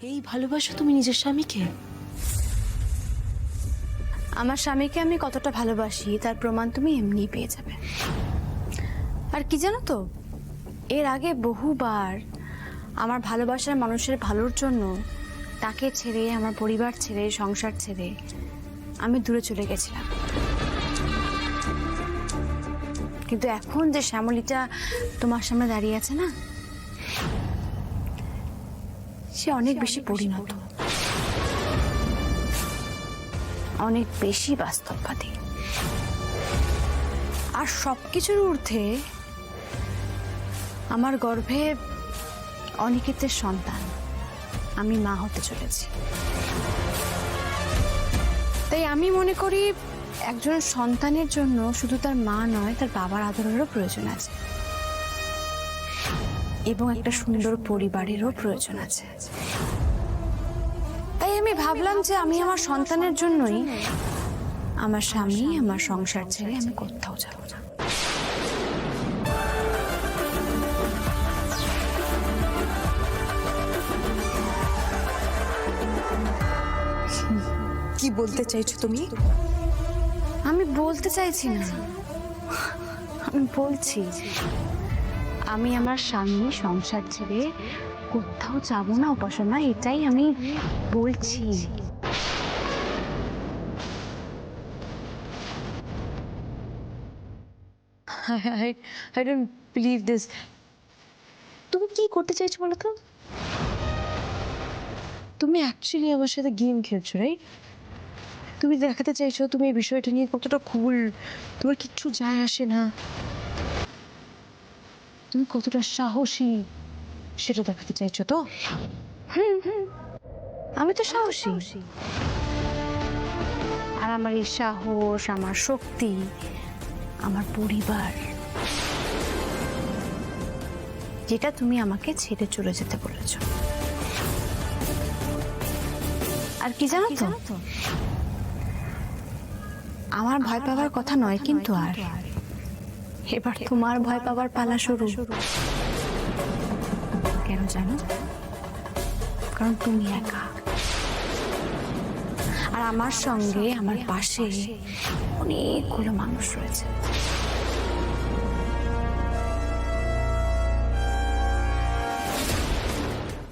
এই ভালোবাসো তুমি নিজের স্বামীকে? আমার স্বামীকে আমি কতটা ভালোবাসি তার প্রমাণ তুমি এমনিই পেয়ে যাবে। আর কি জানো তো, এর আগে বহুবার আমার ভালোবাসার মানুষের ভালোর জন্য তাকে ছেড়ে, আমার পরিবার ছেড়ে, সংসার ছেড়ে আমি দূরে চলে গেছিলাম। কিন্তু এখন যে শ্যামলীটা তোমার সামনে দাঁড়িয়ে আছে না, সে অনেক বেশি পরিণত, অনেক বেশি বাস্তববাদী, আর সবকিছুর ঊর্ধ্বে আমার গর্ভে অনিকেতের সন্তান, আমি মা হতে চলেছি। তাই আমি মনে করি একজন সন্তানের জন্য শুধু তার মা নয়, তার বাবার আদরেরও প্রয়োজন আছে, এবং একটা সুন্দর পরিবারেরও প্রয়োজন আছে। তাই আমি ভাবলাম যে আমি আমার সন্তানের জন্যই আমার স্বামী, আমার সংসার ছেড়ে আমি কোথাও যাব না। কি বলতে চাইছো তুমি? আমি বলতে চাইছি না, আমি বলছি আমি আমার স্বামী, সংসার ছেড়ে কোথাও যাব না উপাসনা, এটাই আমি বলছি। I don't believe this. তুমি কি করতে চাইছো বলো তো? তুমি অ্যাকচুয়ালি আমার সাথে গেম খেলছো, রাইট? তুমি দেখাতে চাইছো তুমি এই বিষয়টা নিয়ে কতটা কুল, তোমার কিচ্ছু যায় আসে না, তুমি কতটা সাহসী সেটা দেখাতে চাইছো তো? আমি তো সাহসী, আর আমার এই সাহস, আমার শক্তি, আমার পরিবার, যেটা তুমি আমাকে ছেড়ে চলে যেতে বলেছ। আর কি জানো তো, আমার ভয় পাওয়ার কথা নয় কিন্তু, আর এবার তোমার ভয় পাওয়ার পালা শুরু। কেন জানো? কারণ তুমি একা, আর আমার সঙ্গে, আমার পাশে অনেকগুলো মানুষ রয়েছে